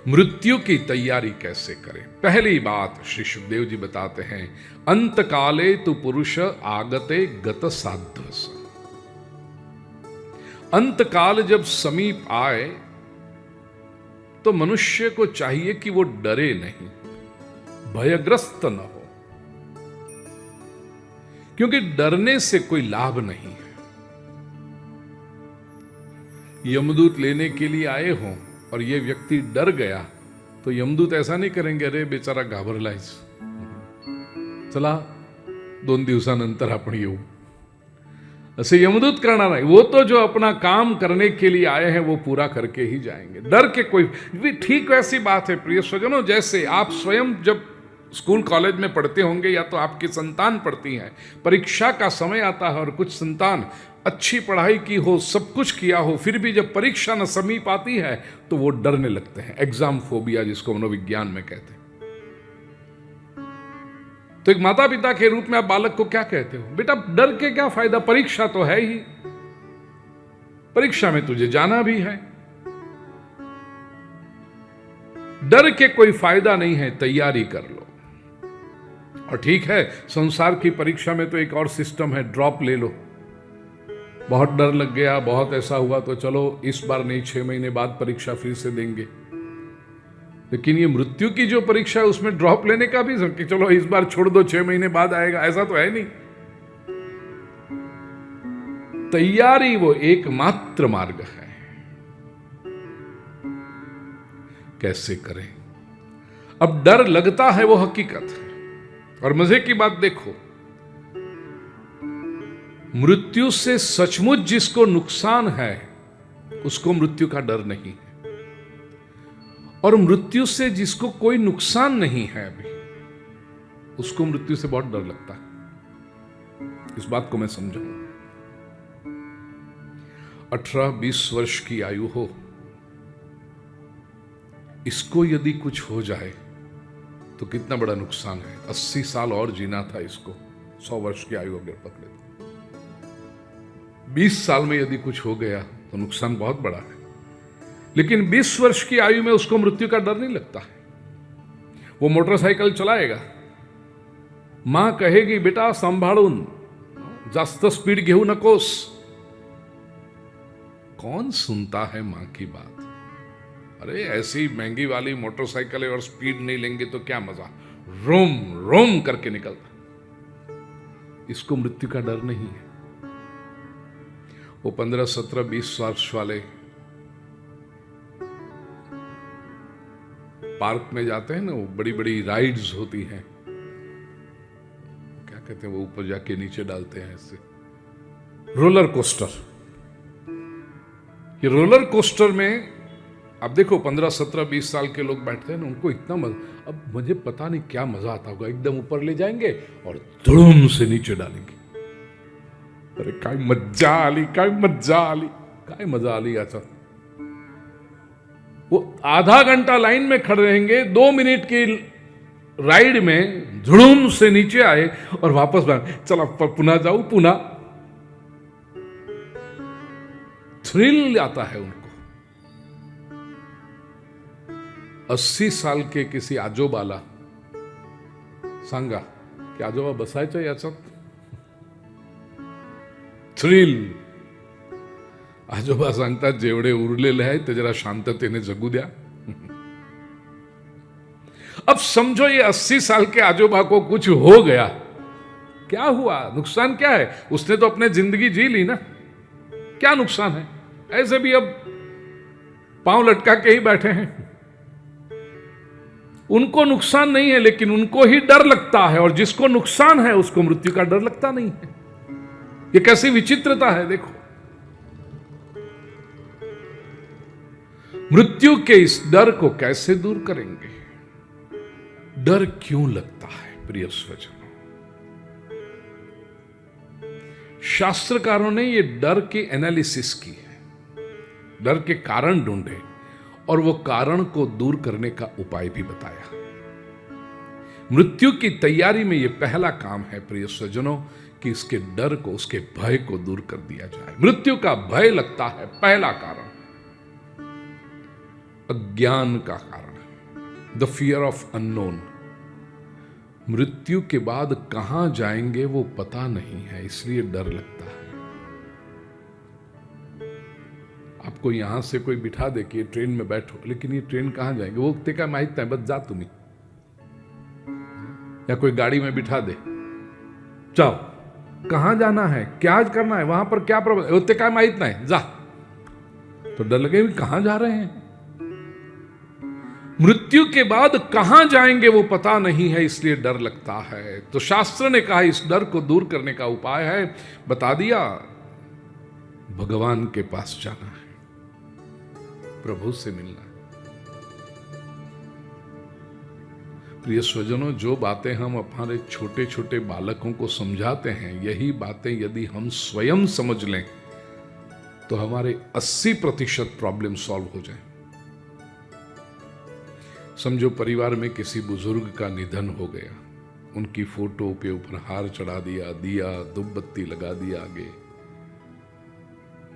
मृत्यु की तैयारी कैसे करें? पहली बात श्री सुखदेव जी बताते हैं, अंत काले तु पुरुष आगते गत साध्वस। अंत काल जब समीप आए तो मनुष्य को चाहिए कि वो डरे नहीं, भयग्रस्त न हो, क्योंकि डरने से कोई लाभ नहीं है। यमदूत लेने के लिए आए हों और ये व्यक्ति डर गया तो यमदूत ऐसा नहीं करेंगे, अरे बेचारा घाबरलायच, चला 2 दिवसानंतर आपण येऊ, ऐसे यमदूत करना नहीं। वो तो जो अपना काम करने के लिए आए हैं वो पूरा करके ही जाएंगे। डर के कोई भी, ठीक वैसी बात है प्रिय स्वजनों, जैसे आप स्वयं जब स्कूल कॉलेज में पढ़ते होंगे या तो आपकी संतान पढ़ती हैं, परीक्षा का समय आता है और कुछ संतान अच्छी पढ़ाई की हो, सब कुछ किया हो, फिर भी जब परीक्षा न समीप आती है तो वो डरने लगते हैं। एग्जाम फोबिया जिसको मनोविज्ञान में कहते हैं। तो एक माता पिता के रूप में आप बालक को क्या कहते हो? बेटा डर के क्या फायदा, परीक्षा तो है ही, परीक्षा में तुझे जाना भी है, डर के कोई फायदा नहीं है, तैयारी कर लो। और ठीक है, संसार की परीक्षा में तो एक और सिस्टम है, ड्रॉप ले लो। बहुत डर लग गया, बहुत ऐसा हुआ तो चलो इस बार नहीं, 6 महीने बाद परीक्षा फिर से देंगे। लेकिन ये मृत्यु की जो परीक्षा है उसमें ड्रॉप लेने का भी कि चलो इस बार छोड़ दो, 6 महीने बाद आएगा, ऐसा तो है नहीं। तैयारी वो एकमात्र मार्ग है। कैसे करें? अब डर लगता है वो हकीकत है। और मजे की बात देखो, मृत्यु से सचमुच जिसको नुकसान है उसको मृत्यु का डर नहीं है, और मृत्यु से जिसको कोई नुकसान नहीं है अभी, उसको मृत्यु से बहुत डर लगता है। इस बात को मैं समझाऊं। 18-20 वर्ष की आयु हो, इसको यदि कुछ हो जाए तो कितना बड़ा नुकसान है। 80 साल और जीना था इसको, 100 वर्ष की आयु अगर पकड़े तो 20 साल में यदि कुछ हो गया तो नुकसान बहुत बड़ा है। लेकिन 20 वर्ष की आयु में उसको मृत्यु का डर नहीं लगता है। वो मोटरसाइकिल चलाएगा, मां कहेगी बेटा सांभाळून, जास्त स्पीड घेऊ नकोस। कौन सुनता है मां की बात? अरे ऐसी महंगी वाली मोटरसाइकिल है और स्पीड नहीं लेंगे तो क्या मजा, रोम रोम करके निकलता। इसको मृत्यु का डर नहीं है। वो 15, 17, 20 वर्ष वाले पार्क में जाते हैं ना, वो बड़ी बड़ी राइड्स होती हैं, क्या कहते हैं वो, ऊपर जाके नीचे डालते हैं ऐसे, रोलर कोस्टर। ये रोलर कोस्टर में आप देखो 15, 17, 20 साल के लोग बैठते हैं ना, उनको इतना मजा, अब मुझे पता नहीं क्या मजा आता होगा। एकदम ऊपर ले जाएंगे और धड़ूम से नीचे डालेंगे। अरे काय मज्जा आली, काय मज्जा आली, काय मजा आली याचा। वो आधा घंटा लाइन में खड़े रहेंगे, 2 मिनट की राइड में धड़ूम से नीचे आए और वापस चला पुनः जाऊ, पुनः थ्रिल आता है उनको। 80 साल के किसी आजोबाला सांगा की आजोबा बसायचं याच्यात, थ्रिल। आजोबा सांगतात जेवढे उरलेले आहेत ते जरा शांततेने जगू द्या। अब समझो ये 80 साल के आजोबा को कुछ हो गया, क्या हुआ, नुकसान क्या है? उसने तो अपने जिंदगी जी ली ना, क्या नुकसान है? ऐसे भी अब पांव लटका के ही बैठे हैं। उनको नुकसान नहीं है, लेकिन उनको ही डर लगता है, और जिसको नुकसान है उसको मृत्यु का डर लगता नहीं है। ये कैसी विचित्रता है देखो। मृत्यु के इस डर को कैसे दूर करेंगे? डर क्यों लगता है प्रिय स्वजनों? शास्त्रकारों ने ये डर की एनालिसिस की है, डर के कारण ढूंढे और वो कारण को दूर करने का उपाय भी बताया। मृत्यु की तैयारी में ये पहला काम है प्रिय स्वजनों कि इसके डर को, उसके भय को दूर कर दिया जाए। मृत्यु का भय लगता है, पहला कारण अज्ञान का कारण है। The fear of unknown. मृत्यु के बाद कहां जाएंगे वो पता नहीं है, इसलिए डर लगता है। आपको यहां से कोई बिठा दे कि ये ट्रेन में बैठो, लेकिन ये ट्रेन कहां जाएंगे वो ते का माहित नहीं, बस जा तुम्हें। या कोई गाड़ी में बिठा दे, जाओ कहां जाना है, क्या करना है, वहां पर क्या प्रॉब्लम होते का माहित नहीं, जा। तो डर लगे कहां जा रहे हैं। मृत्यु के बाद कहां जाएंगे वो पता नहीं है, इसलिए डर लगता है। तो शास्त्र ने कहा इस डर को दूर करने का उपाय है, बता दिया, भगवान के पास जाना है, प्रभु से मिलना है। प्रिय स्वजनों, जो बातें हम हमारे छोटे छोटे बालकों को समझाते हैं, यही बातें यदि हम स्वयं समझ लें तो हमारे 80% प्रॉब्लम सॉल्व हो जाए। समझो परिवार में किसी बुजुर्ग का निधन हो गया, उनकी फोटो पे ऊपर हार चढ़ा दिया, दिया धूप बत्ती लगा दिया आगे,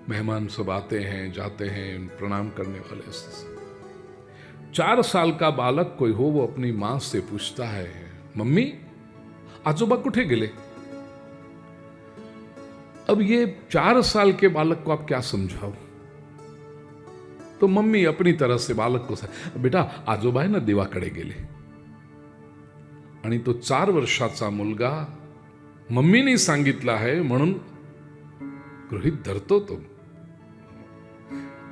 मेहमान सब आते हैं जाते हैं, प्रणाम करने वाले। 4 साल का बालक कोई हो, वो अपनी मां से पूछता है, मम्मी आजोबा कुठे गेले। अब ये 4 साल के बालक को आप क्या समझाओ। तो मम्मी अपनी तरह से बालक को, बेटा आजोबा आहे ना देवाकडे गेले। आणि तो 4 वर्षाचा मुलगा मम्मीने सांगितलं आहे म्हणून गृहीत धरतो। तो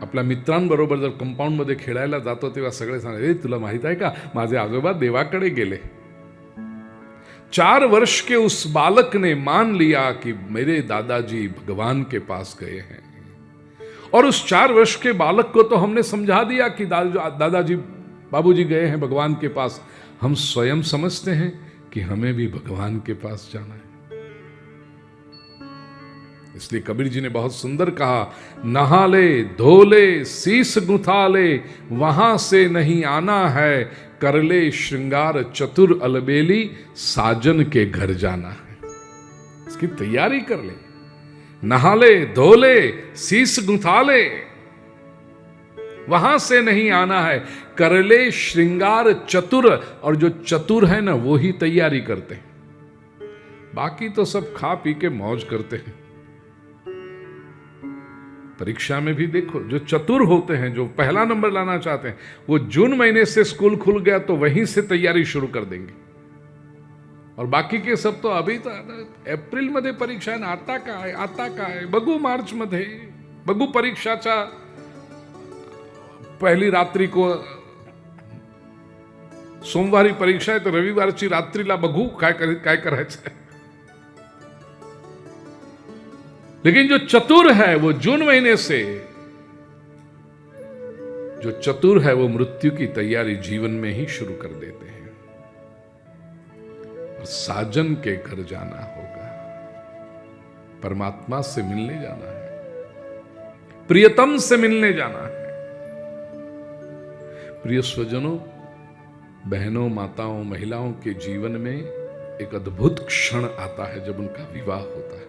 आपल्या मित्रांबरोबर जर कंपाऊंड मध्ये खेळायला जातो तेव्हा सगळे सांगतात, तुला माहित आहे का माझे आजोबा देवाकडे गेले। 4 वर्ष के उस बालक ने मान लिया कि मेरे दादाजी भगवान के पास गए हैं। और उस 4 वर्ष के बालक को तो हमने समझा दिया कि दादाजी बाबूजी गए हैं भगवान के पास। हम स्वयं समझते हैं कि हमें भी भगवान के पास जाना है। इसलिए कबीर जी ने बहुत सुंदर कहा, नहा ले धो ले शीस गुथा ले, वहां से नहीं आना है, कर ले श्रृंगार चतुर अलबेली, साजन के घर जाना है। इसकी तैयारी कर ले, नहा ले धो ले शीस गुथा ले, वहां से नहीं आना है, कर ले श्रृंगार चतुर। और जो चतुर है ना वो ही तैयारी करते हैं, बाकी तो सब खा पी के मौज करते हैं। परीक्षा में भी देखो, जो चतुर होते हैं, जो पहला नंबर लाना चाहते हैं, वो जून महीने से स्कूल खुल गया तो वहीं से तैयारी शुरू कर देंगे। और बाकी के सब तो अभी तो एप्रिल मध्ये परीक्षा आहे ना, आता काय बघू, मार्च मध्ये बघू, परीक्षाच्या पहिली रात्री को सोमवारी परीक्षा आहे तर रविवारची रात्रीला बघू काय करायचं है। लेकिन जो चतुर है वो जून महीने से, जो चतुर है वो मृत्यु की तैयारी जीवन में ही शुरू कर देते हैं। और साजन के घर जाना होगा, परमात्मा से मिलने जाना है, प्रियतम से मिलने जाना है। प्रिय स्वजनों, बहनों, माताओं, महिलाओं के जीवन में एक अद्भुत क्षण आता है जब उनका विवाह होता है।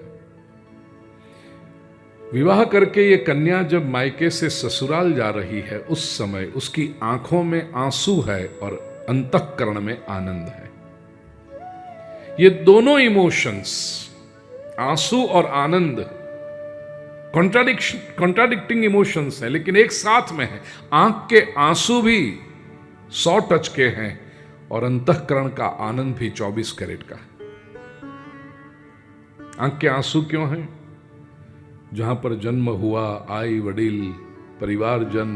विवाह करके ये कन्या जब मायके से ससुराल जा रही है, उस समय उसकी आंखों में आंसू है और अंतःकरण में आनंद है। ये दोनों इमोशंस, आंसू और आनंद, कॉन्ट्राडिक्टिंग इमोशंस है, लेकिन एक साथ में है। आंख के आंसू भी 100 टच के हैं और अंतःकरण का आनंद भी 24 कैरेट का है। आंख के आंसू क्यों हैं? जहां पर जन्म हुआ, आई वडील, परिवारजन,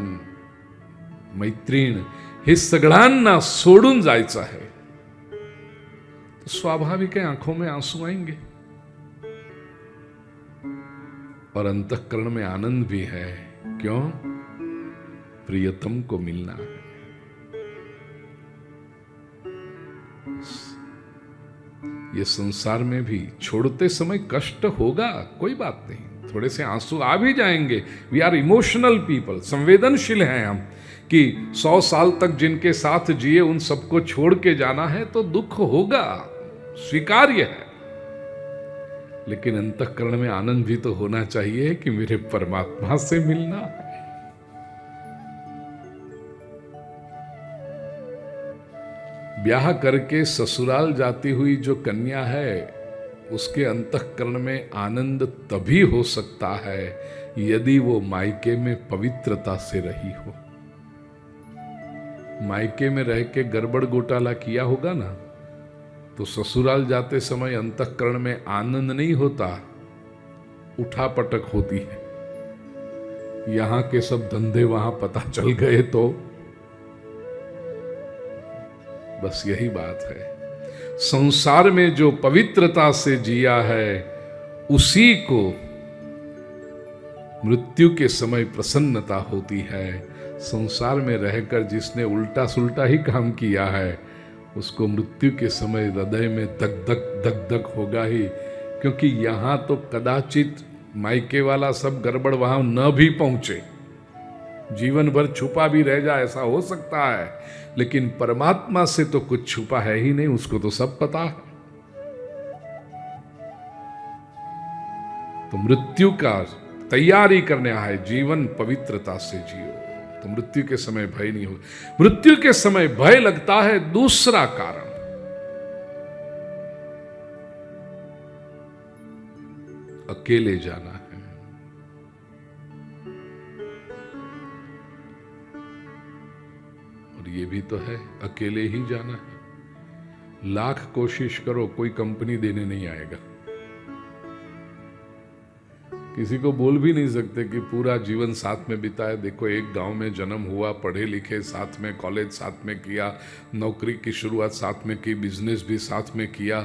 मैत्रीण, हे सगळ्यांना सोडून जायचं है, तो स्वाभाविक है आंखों में आंसू आएंगे। और अंतःकरण में आनंद भी है। क्यों? प्रियतम को मिलना है। ये संसार में भी छोड़ते समय कष्ट होगा, कोई बात नहीं, थोड़े से आंसू आ भी जाएंगे। वी आर इमोशनल पीपल, संवेदनशील हैं हम, कि 100 साल तक जिनके साथ जिए उन सबको छोड़ के जाना है तो दुख होगा, स्वीकार्य है। लेकिन अंतःकरण में आनंद भी तो होना चाहिए कि मेरे परमात्मा से मिलना है। ब्याह करके ससुराल जाती हुई जो कन्या है उसके अंतःकरण में आनंद तभी हो सकता है यदि वो मायके में पवित्रता से रही हो। मायके में रह के गड़बड़ घोटाला किया होगा ना, तो ससुराल जाते समय अंतःकरण में आनंद नहीं होता, उठापटक होती है। यहां के सब धंधे वहां पता चल गए तो बस यही बात है। संसार में जो पवित्रता से जिया है उसी को मृत्यु के समय प्रसन्नता होती है। संसार में रहकर जिसने उल्टा सुल्टा ही काम किया है उसको मृत्यु के समय हृदय में धक धक धक धक होगा ही, क्योंकि यहां तो कदाचित मायके वाला सब गड़बड़ वहां न भी पहुंचे, जीवन भर छुपा भी रह जाए, ऐसा हो सकता है। लेकिन परमात्मा से तो कुछ छुपा है ही नहीं, उसको तो सब पता है। तो मृत्यु का तैयारी करने आए, जीवन पवित्रता से जियो, तो मृत्यु के समय भय नहीं हो। मृत्यु के समय भय लगता है दूसरा कारण, अकेले जाना है। और ये भी तो है, अकेले ही जाना है। लाख कोशिश करो कोई कंपनी देने नहीं आएगा। किसी को बोल भी नहीं सकते कि पूरा जीवन साथ में बिताए। देखो, एक गांव में जन्म हुआ, पढ़े लिखे साथ में, कॉलेज साथ में किया, नौकरी की शुरुआत साथ में की, बिजनेस भी साथ में किया,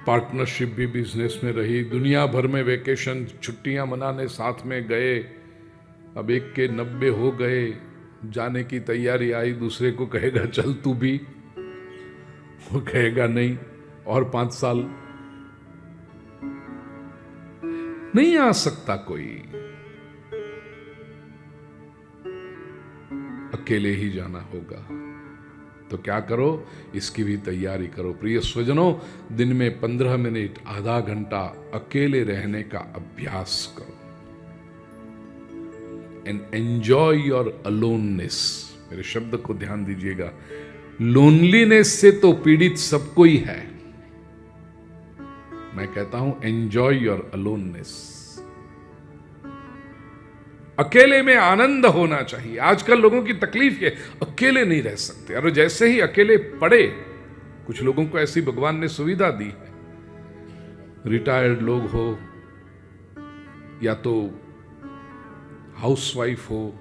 पार्टनरशिप भी बिजनेस में रही, दुनिया भर में वेकेशन छुट्टियां मनाने साथ में गए। अब एक के 90 हो गए, जाने की तैयारी आई, दूसरे को कहेगा चल तू भी, वो कहेगा नहीं और 5 साल नहीं आ सकता कोई, अकेले ही जाना होगा। तो क्या करो, इसकी भी तैयारी करो। प्रिय स्वजनों, दिन में 15 मिनट आधा घंटा अकेले रहने का अभ्यास करो एंड एंजॉय योर अलोननेस। मेरे शब्द को ध्यान दीजिएगा, लोनलीनेस से तो पीड़ित सबको ही है। मैं कहता हूं एंजॉय योर अलोननेस। अकेले में आनंद होना चाहिए। आजकल लोगों की तकलीफ ये, अकेले नहीं रह सकते। और जैसे ही अकेले पड़े, कुछ लोगों को ऐसी भगवान ने सुविधा दी है, रिटायर्ड लोग हो या तो हाउसवाइफ हो।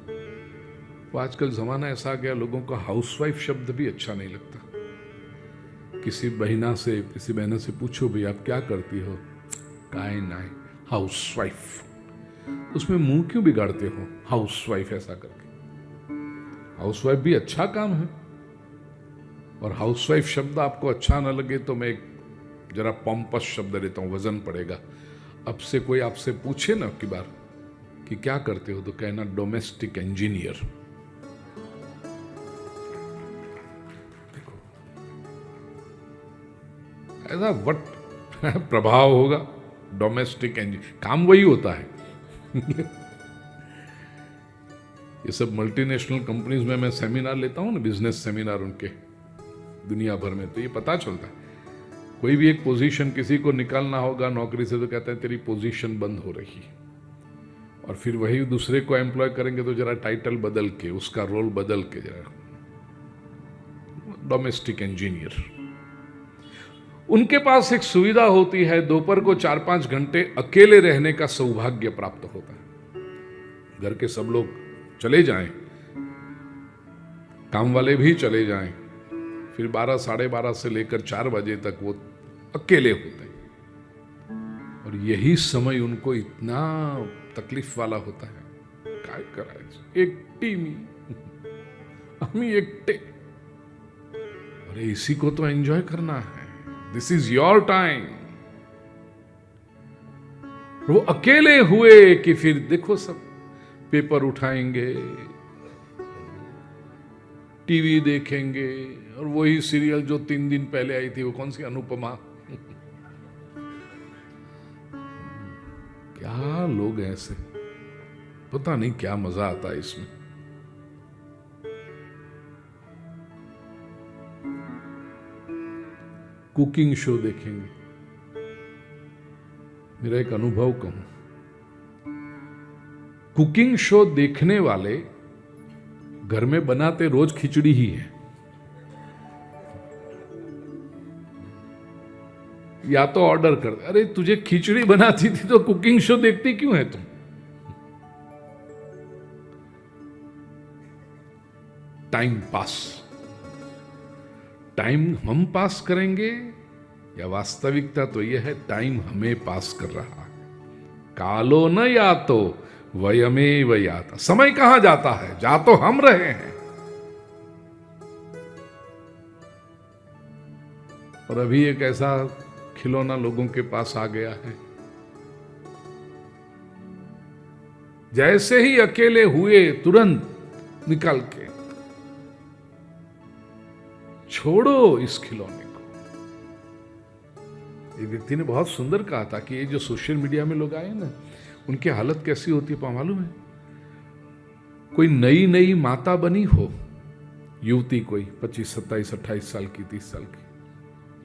तो आजकल जमाना ऐसा आ गया, लोगों को हाउसवाइफ शब्द भी अच्छा नहीं लगता। किसी बहना से पूछो भाई आप क्या करती हो, काय नाय हाउसवाइफ। उसमें मुंह क्यों बिगाड़ते हो हाउसवाइफ ऐसा करके? हाउसवाइफ भी अच्छा काम है। और हाउसवाइफ शब्द आपको अच्छा ना लगे तो मैं एक जरा पॉम्पस शब्द देता हूं, वजन पड़ेगा। अब से कोई आपसे पूछे ना की बार कि क्या करते हो, तो कहना डोमेस्टिक इंजीनियर। देखो ऐसा वट प्रभाव होगा, डोमेस्टिक इंजीनियर, काम वही होता है। ये सब मल्टीनेशनल कंपनीज में मैं सेमिनार लेता हूं ना, बिजनेस सेमिनार उनके दुनिया भर में, तो ये पता चलता है। कोई भी एक पोजीशन किसी को निकालना होगा नौकरी से, तो कहते हैं तेरी पोजीशन बंद हो रही। और फिर वही दूसरे को एम्प्लॉय करेंगे तो जरा टाइटल बदल के, उसका रोल बदल के, जरा डोमेस्टिक इंजीनियर। उनके पास एक सुविधा होती है, दोपहर को 4-5 घंटे अकेले रहने का सौभाग्य प्राप्त होता है। घर के सब लोग चले जाएं, काम वाले भी चले जाएं, फिर 12, साढ़े 12 से लेकर 4 बजे तक वो अकेले होते हैं। और यही समय उनको इतना तकलीफ वाला होता है, काय करायचं एकटी मी, आम्ही एकटे। अरे इसी को तो एंजॉय करना है, दिस इज योर टाइम। वो अकेले हुए कि फिर देखो सब पेपर उठाएंगे, टीवी देखेंगे, और वही सीरियल जो 3 दिन पहले आई थी, वो कौन सी, अनुपमा। क्या लोग हैं ऐसे, पता नहीं क्या मजा आता है इसमें। कुकिंग शो देखेंगे। मेरा एक अनुभव कहूं, कुकिंग शो देखने वाले घर में बनाते रोज खिचड़ी ही है। या तो ऑर्डर कर, अरे तुझे खिचड़ी बनाती थी तो कुकिंग शो देखती क्यों है तुम? Time pass. टाइम हम पास करेंगे या वास्तविकता तो यह है टाइम हमें पास कर रहा है। कालो न यातो वयमेव याता। समय कहां जाता है, जा तो हम रहे हैं। और अभी एक ऐसा खिलौना लोगों के पास आ गया है, जैसे ही अकेले हुए तुरंत निकल के छोड़ो इस खिलौने को। एक व्यक्ति ने बहुत सुंदर कहा था कि ये जो सोशल मीडिया में लोग आए ना, उनकी हालत कैसी होती है मालूम है? कोई नई नई माता बनी हो, युवती कोई 25, 27, 28 साल की, 30 साल की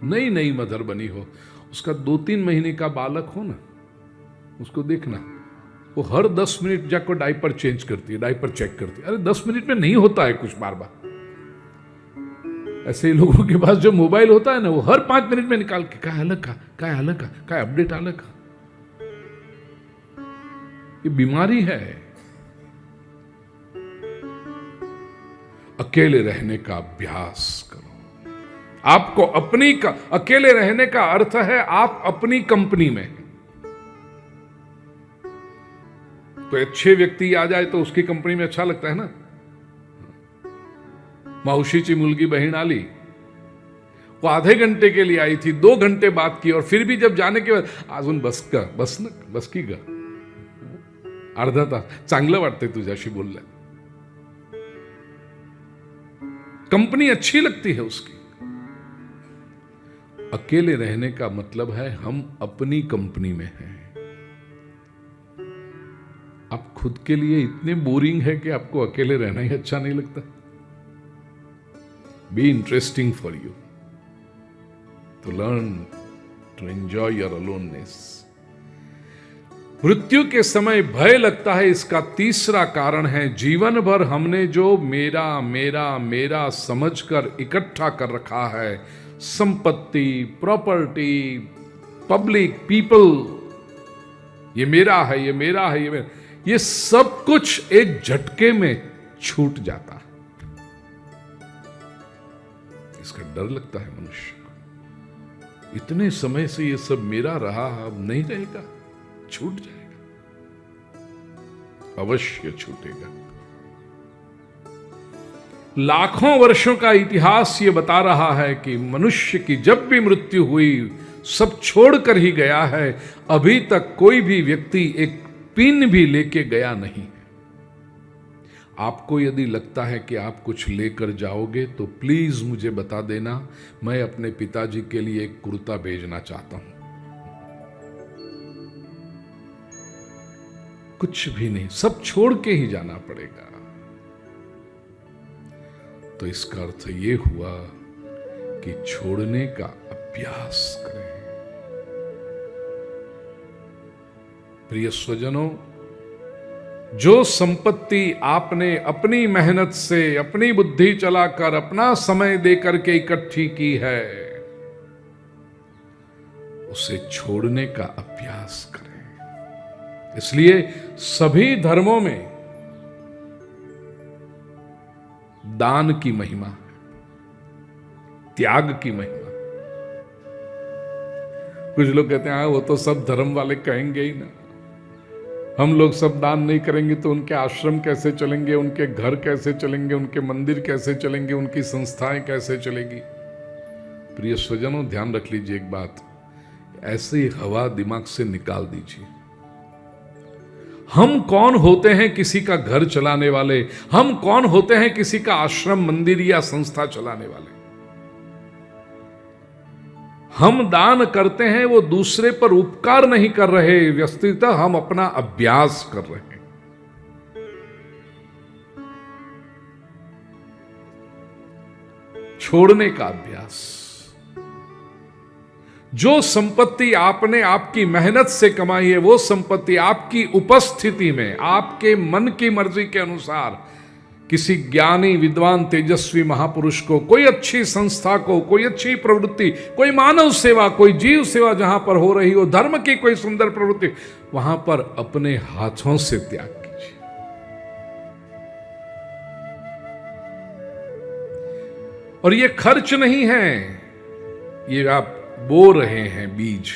नई नई मदर बनी हो, उसका 2-3 महीने का बालक हो ना, उसको देखना, वो हर 10 मिनट जाकर डायपर चेंज करती है, डायपर चेक करती है। अरे 10 मिनट में नहीं होता है कुछ बार बार। ऐसे ही लोगों के पास जो मोबाइल होता है ना, वो हर 5 मिनट में निकाल के क्या अलग का, क्या अलग का, क्या अपडेट अलग का। ये बीमारी है। अकेले रहने का अभ्यास करो। आपको अपनी का अकेले रहने का अर्थ है आप अपनी कंपनी में हैं। तो अच्छे व्यक्ति आ जाए तो उसकी कंपनी में अच्छा लगता है ना। मावशीची मुलगी बहन आली, वो आधे घंटे के लिए आई थी, 2 घंटे बात की, और फिर भी जब जाने के बाद अजून बस की ग अर्धा तास चांगलं वाटतंय तुझ्याशी बोललं। कंपनी अच्छी लगती है उसकी। अकेले रहने का मतलब है हम अपनी कंपनी में हैं। आप खुद के लिए इतने बोरिंग है कि आपको अकेले रहना ही अच्छा नहीं लगता। Be interesting for you to learn to enjoy your aloneness. मृत्यु के समय भय लगता है, इसका तीसरा कारण है जीवन भर हमने जो मेरा मेरा मेरा समझकर इकट्ठा कर रखा है, संपत्ति, प्रॉपर्टी, पब्लिक, पीपल, ये मेरा है, ये मेरा है, ये मेरा, ये सब कुछ एक झटके में छूट जाता है। इसका डर लगता है मनुष्य को। इतने समय से ये सब मेरा रहा, अब नहीं रहेगा, छूट जाएगा, अवश्य छूटेगा। लाखों वर्षों का इतिहास ये बता रहा है कि मनुष्य की जब भी मृत्यु हुई सब छोड़कर ही गया है। अभी तक कोई भी व्यक्ति एक पिन भी लेके गया नहीं है। आपको यदि लगता है कि आप कुछ लेकर जाओगे तो प्लीज मुझे बता देना, मैं अपने पिताजी के लिए एक कुर्ता भेजना चाहता हूं। कुछ भी नहीं, सब छोड़ के ही जाना पड़ेगा। तो इसका अर्थ ये हुआ कि छोड़ने का अभ्यास करें। प्रिय स्वजनों, जो संपत्ति आपने अपनी मेहनत से, अपनी बुद्धि चलाकर, अपना समय देकर के इकट्ठी की है, उसे छोड़ने का अभ्यास करें। इसलिए सभी धर्मों में दान की महिमा है, त्याग की महिमा। कुछ लोग कहते हैं वो तो सब धर्म वाले कहेंगे ही ना, हम लोग सब दान नहीं करेंगे तो उनके आश्रम कैसे चलेंगे, उनके घर कैसे चलेंगे, उनके मंदिर कैसे चलेंगे, उनकी संस्थाएं कैसे चलेगी। प्रिय स्वजनों, ध्यान रख लीजिए एक बात, ऐसी हवा दिमाग से निकाल दीजिए। हम कौन होते हैं किसी का घर चलाने वाले? हम कौन होते हैं किसी का आश्रम, मंदिर या संस्था चलाने वाले? हम दान करते हैं, वो दूसरे पर उपकार नहीं कर रहे, वस्तुतः हम अपना अभ्यास कर रहे हैं। छोड़ने का अभ्यास। जो संपत्ति आपने आपकी मेहनत से कमाई है, वो संपत्ति आपकी उपस्थिति में, आपके मन की मर्जी के अनुसार किसी ज्ञानी, विद्वान, तेजस्वी महापुरुष को, कोई अच्छी संस्था को, कोई अच्छी प्रवृत्ति, कोई मानव सेवा, कोई जीव सेवा जहां पर हो रही हो, धर्म की कोई सुंदर प्रवृत्ति, वहां पर अपने हाथों से त्याग कीजिए। और ये खर्च नहीं है, ये आप बो रहे हैं बीज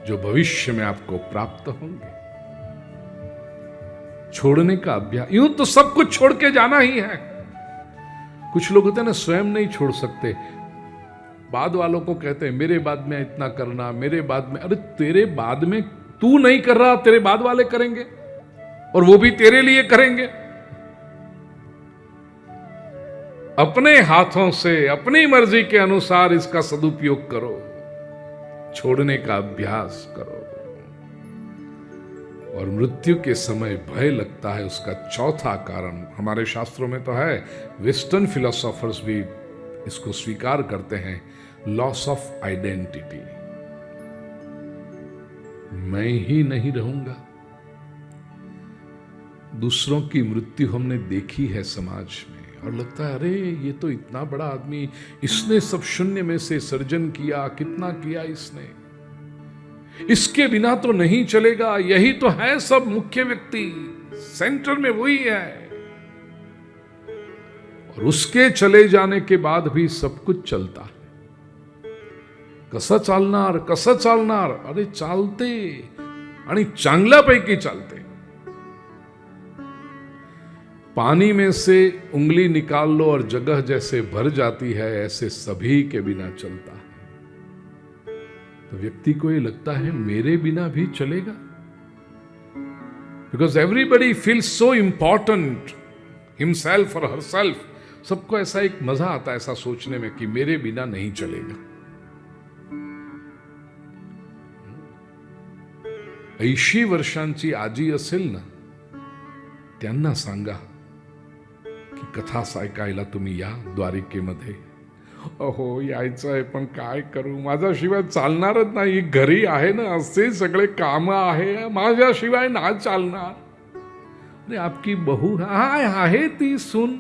जो भविष्य में आपको प्राप्त होंगे। छोड़ने का अभ्यास, यूं तो सब कुछ छोड़ के जाना ही है। कुछ लोग होते हैं ना, स्वयं नहीं छोड़ सकते, बाद वालों को कहते हैं मेरे बाद में इतना करना, मेरे बाद में। अरे तेरे बाद में तू नहीं कर रहा, तेरे बाद वाले करेंगे, और वो भी तेरे लिए करेंगे। अपने हाथों से, अपनी मर्जी के अनुसार इसका सदुपयोग करो, छोड़ने का अभ्यास करो। और मृत्यु के समय भय लगता है, उसका चौथा कारण हमारे शास्त्रों में तो है, वेस्टर्न फिलोसोफर्स भी इसको स्वीकार करते हैं, लॉस ऑफ आइडेंटिटी। मैं ही नहीं रहूंगा। दूसरों की मृत्यु हमने देखी है समाज में, और लगता है अरे ये तो इतना बड़ा आदमी, इसने सब शून्य में से सर्जन किया, कितना किया इसने, इसके बिना तो नहीं चलेगा, यही तो है सब मुख्य व्यक्ति, सेंटर में वही है। और उसके चले जाने के बाद भी सब कुछ चलता है। कसं चालणार, अरे चालते, आणि चांगल्यापैकी चालते। पानी में से उंगली निकाल लो और जगह जैसे भर जाती है, ऐसे सभी के बिना चलता है। तो व्यक्ति को ये लगता है मेरे बिना भी चलेगा, because everybody feels so important himself और हरसेल्फ। सबको ऐसा एक मजा आता है ऐसा सोचने में कि मेरे बिना नहीं चलेगा। 80 वर्षांची आजी असेल ना, त्यांना सांगा की कथा ऐकायला तुम्ही या द्वारिकेमध्ये। अहो यायचं आहे, पण काय करू, माझ्याशिवाय चालणारच नाही, घरी आहे ना असे सगळे काम आहे, माझ्याशिवाय ना चालणार। अरे आपकी बहू आहे ती सून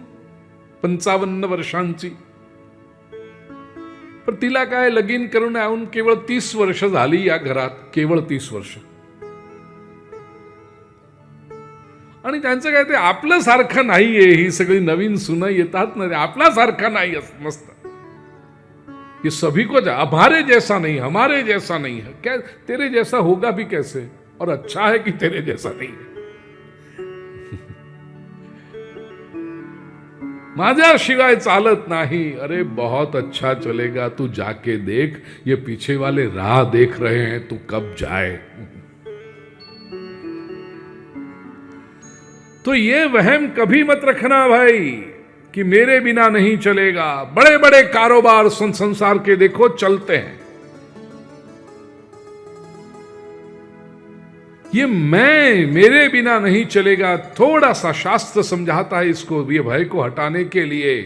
55 वर्षांची, पण तिला काय लगीन करून येऊन केवळ 30 वर्ष झाली या घरात, केवळ 30 वर्ष। आणि त्यांचं काय ते आपलं सारखं नाहीये, ही सगळी नवीन सुना येतात ना, आपला सारखा नाही मस्त। ये सभी को हमारे जैसा नहीं, हमारे जैसा नहीं है, क्या तेरे जैसा होगा भी कैसे, और अच्छा है कि तेरे जैसा नहीं है। माझ्याशिवाय चालत नहीं, अरे बहुत अच्छा चलेगा, तू जाके देख, ये पीछे वाले राह देख रहे हैं, तू कब जाए। तो ये वहम कभी मत रखना भाई कि मेरे बिना नहीं चलेगा। बड़े बड़े कारोबार संसार के देखो चलते हैं, ये मेरे बिना नहीं चलेगा। थोड़ा सा शास्त्र समझाता है इसको, ये भय को हटाने के लिए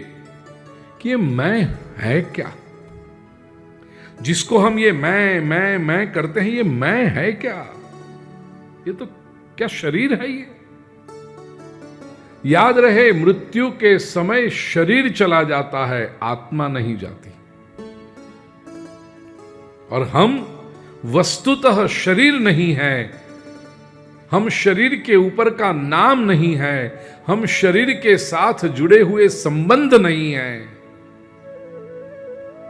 कि ये मैं है क्या, जिसको हम ये मैं करते हैं, ये मैं है क्या, ये तो क्या शरीर है ये। याद रहे मृत्यु के समय शरीर चला जाता है, आत्मा नहीं जाती। और हम वस्तुतः शरीर नहीं है, हम शरीर के ऊपर का नाम नहीं है, हम शरीर के साथ जुड़े हुए संबंध नहीं है,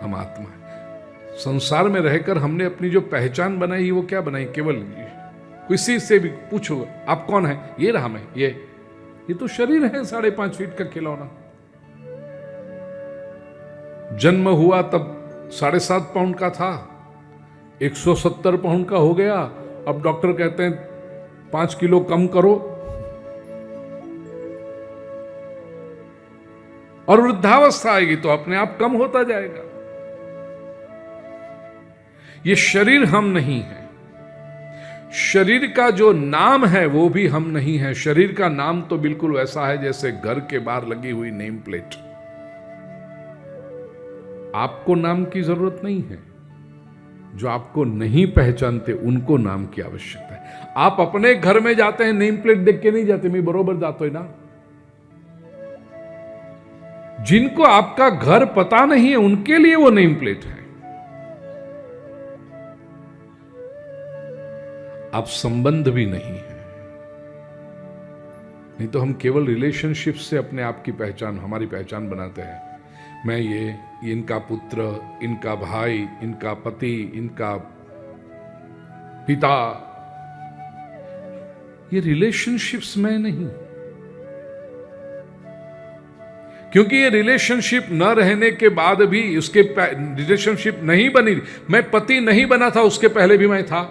हम आत्मा है। संसार में रहकर हमने अपनी जो पहचान बनाई वो क्या बनाई, केवल किसी से भी पूछो आप कौन है, ये रहा मैं, ये तो शरीर है 5.5 फीट का खिलौना। जन्म हुआ तब 7.5 पाउंड का था, 170 पाउंड का हो गया। अब डॉक्टर कहते हैं 5 किलो कम करो, और वृद्धावस्था आएगी तो अपने आप कम होता जाएगा। ये शरीर हम नहीं है, शरीर का जो नाम है वो भी हम नहीं है। शरीर का नाम तो बिल्कुल वैसा है जैसे घर के बाहर लगी हुई नेम प्लेट। आपको नाम की जरूरत नहीं है, जो आपको नहीं पहचानते उनको नाम की आवश्यकता है। आप अपने घर में जाते हैं, नेम प्लेट देख के नहीं जाते, मैं बरोबर जाता है ना। जिनको आपका घर पता नहीं है उनके लिए वो नेम प्लेट है। आप संबंध भी नहीं है, नहीं तो हम केवल रिलेशनशिप से अपने आप की पहचान, हमारी पहचान बनाते हैं। मैं ये इनका पुत्र, इनका भाई, इनका पति, इनका पिता, ये रिलेशनशिप्स में नहीं। क्योंकि ये रिलेशनशिप न रहने के बाद भी उसके रिलेशनशिप नहीं बनी। मैं पति नहीं बना था उसके पहले भी मैं था,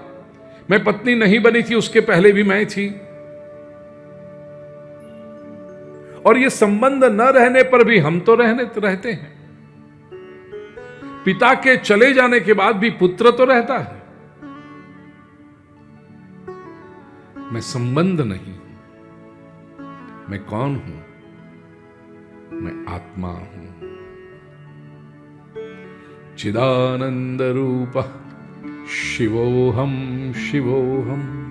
मैं पत्नी नहीं बनी थी उसके पहले भी मैं थी। और ये संबंध न रहने पर भी हम तो रहते हैं। पिता के चले जाने के बाद भी पुत्र तो रहता है। मैं संबंध नहीं, मैं कौन हूं? मैं आत्मा हूं। चिदानंद रूप शिवोहम शिवोहम।